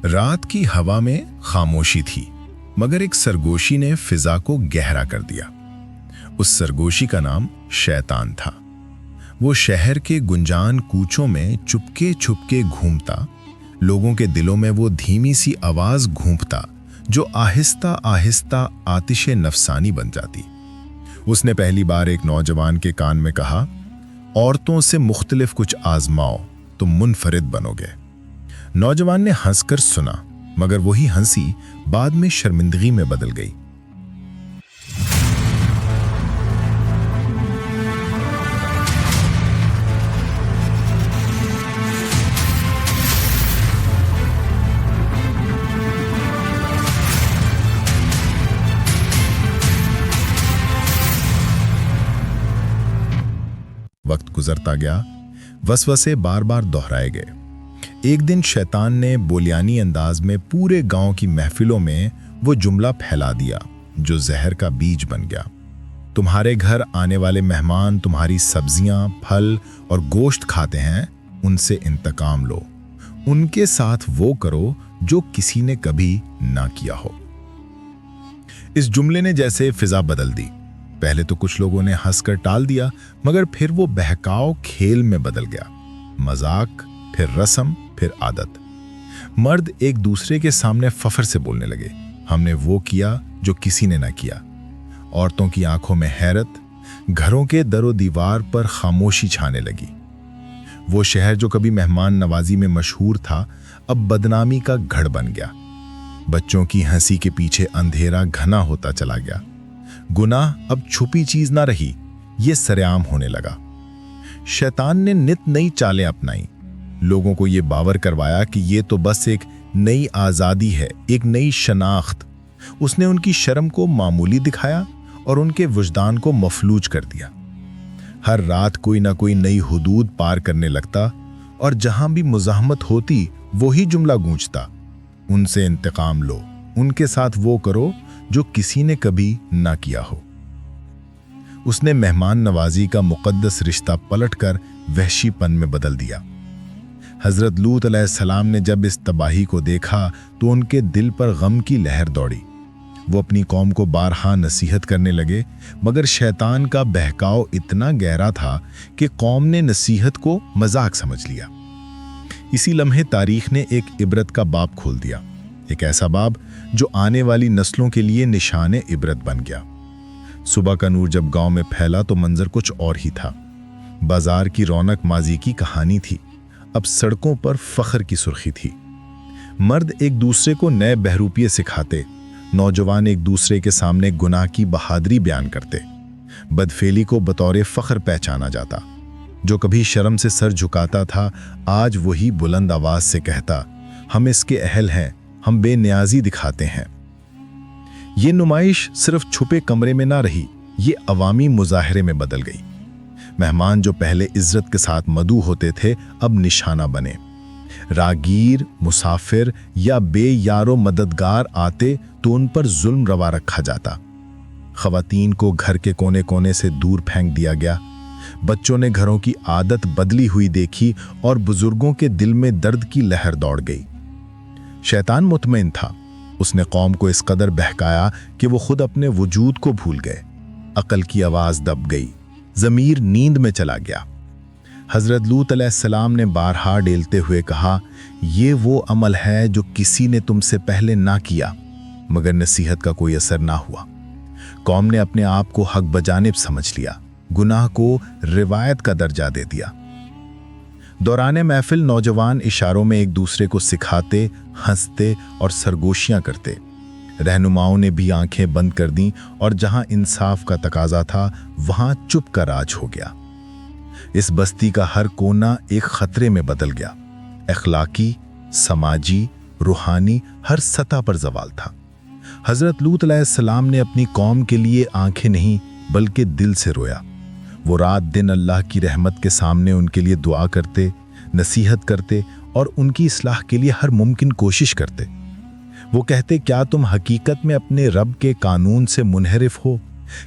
رات کی ہوا میں خاموشی تھی، مگر ایک سرگوشی نے فضا کو گہرا کر دیا۔ اس سرگوشی کا نام شیطان تھا۔ وہ شہر کے گنجان کوچوں میں چپکے چھپکے گھومتا، لوگوں کے دلوں میں وہ دھیمی سی آواز گھونپتا جو آہستہ آہستہ آتش نفسانی بن جاتی۔ اس نے پہلی بار ایک نوجوان کے کان میں کہا، عورتوں سے مختلف کچھ آزماؤ، تم منفرد بنو گے۔ نوجوان نے ہنس کر سنا، مگر وہی ہنسی بعد میں شرمندگی میں بدل گئی۔ وقت گزرتا گیا، وسوسے بار بار دہرائے گئے۔ ایک دن شیطان نے بولیانی انداز میں پورے گاؤں کی محفلوں میں وہ جملہ پھیلا دیا جو زہر کا بیج بن گیا۔ تمہارے گھر آنے والے مہمان تمہاری سبزیاں، پھل اور گوشت کھاتے ہیں، ان سے انتقام لو، ان کے ساتھ وہ کرو جو کسی نے کبھی نہ کیا ہو۔ اس جملے نے جیسے فضا بدل دی۔ پہلے تو کچھ لوگوں نے ہنس کر ٹال دیا، مگر پھر وہ بہکاؤ کھیل میں بدل گیا۔ مذاق، پھر رسم، پھر عادت۔ مرد ایک دوسرے کے سامنے فخر سے بولنے لگے، ہم نے وہ کیا جو کسی نے نہ کیا۔ عورتوں کی آنکھوں میں حیرت، گھروں کے در و دیوار پر خاموشی چھانے لگی۔ وہ شہر جو کبھی مہمان نوازی میں مشہور تھا، اب بدنامی کا گھڑ بن گیا۔ بچوں کی ہنسی کے پیچھے اندھیرا گھنا ہوتا چلا گیا۔ گناہ اب چھپی چیز نہ رہی، یہ سرعام ہونے لگا۔ شیطان نے نت نئی چالیں اپنائی، لوگوں کو یہ باور کروایا کہ یہ تو بس ایک نئی آزادی ہے، ایک نئی شناخت۔ اس نے ان کی شرم کو معمولی دکھایا اور ان کے وجدان کو مفلوج کر دیا۔ ہر رات کوئی نہ کوئی نئی حدود پار کرنے لگتا، اور جہاں بھی مزاحمت ہوتی وہی جملہ گونجتا، ان سے انتقام لو، ان کے ساتھ وہ کرو جو کسی نے کبھی نہ کیا ہو۔ اس نے مہمان نوازی کا مقدس رشتہ پلٹ کر وحشی پن میں بدل دیا۔ حضرت لوط علیہ السلام نے جب اس تباہی کو دیکھا تو ان کے دل پر غم کی لہر دوڑی۔ وہ اپنی قوم کو بارہا نصیحت کرنے لگے، مگر شیطان کا بہکاؤ اتنا گہرا تھا کہ قوم نے نصیحت کو مذاق سمجھ لیا۔ اسی لمحے تاریخ نے ایک عبرت کا باب کھول دیا، ایک ایسا باب جو آنے والی نسلوں کے لیے نشان عبرت بن گیا۔ صبح کا نور جب گاؤں میں پھیلا تو منظر کچھ اور ہی تھا۔ بازار کی رونق ماضی کی کہانی تھی، اب سڑکوں پر فخر کی سرخی تھی۔ مرد ایک دوسرے کو نئے بہروپیے سکھاتے، نوجوان ایک دوسرے کے سامنے گناہ کی بہادری بیان کرتے۔ بدفعلی کو بطور فخر پہچانا جاتا۔ جو کبھی شرم سے سر جھکاتا تھا، آج وہی بلند آواز سے کہتا، ہم اس کے اہل ہیں، ہم بے نیازی دکھاتے ہیں۔ یہ نمائش صرف چھپے کمرے میں نہ رہی، یہ عوامی مظاہرے میں بدل گئی۔ مہمان جو پہلے عزت کے ساتھ مدعو ہوتے تھے، اب نشانہ بنے۔ راگیر، مسافر یا بے یار و مددگار آتے تو ان پر ظلم روا رکھا جاتا۔ خواتین کو گھر کے کونے کونے سے دور پھینک دیا گیا۔ بچوں نے گھروں کی عادت بدلی ہوئی دیکھی اور بزرگوں کے دل میں درد کی لہر دوڑ گئی۔ شیطان مطمئن تھا، اس نے قوم کو اس قدر بہکایا کہ وہ خود اپنے وجود کو بھول گئے۔ عقل کی آواز دب گئی، ضمیر نیند میں چلا گیا۔ حضرت لوط علیہ السلام نے بارہا ڈیلتے ہوئے کہا، یہ وہ عمل ہے جو کسی نے تم سے پہلے نہ کیا، مگر نصیحت کا کوئی اثر نہ ہوا۔ قوم نے اپنے آپ کو حق بجانب سمجھ لیا، گناہ کو روایت کا درجہ دے دیا۔ دوران محفل نوجوان اشاروں میں ایک دوسرے کو سکھاتے، ہنستے اور سرگوشیاں کرتے۔ رہنماؤں نے بھی آنکھیں بند کر دیں، اور جہاں انصاف کا تقاضا تھا وہاں چپ کا راج ہو گیا۔ اس بستی کا ہر کونا ایک خطرے میں بدل گیا۔ اخلاقی، سماجی، روحانی، ہر سطح پر زوال تھا۔ حضرت لوط علیہ السلام نے اپنی قوم کے لیے آنکھیں نہیں بلکہ دل سے رویا۔ وہ رات دن اللہ کی رحمت کے سامنے ان کے لیے دعا کرتے، نصیحت کرتے اور ان کی اصلاح کے لیے ہر ممکن کوشش کرتے۔ وہ کہتے، کیا تم حقیقت میں اپنے رب کے قانون سے منحرف ہو؟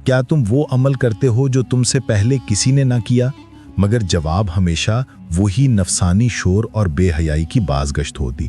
کیا تم وہ عمل کرتے ہو جو تم سے پہلے کسی نے نہ کیا؟ مگر جواب ہمیشہ وہی نفسانی شور اور بے حیائی کی بازگشت ہوتی۔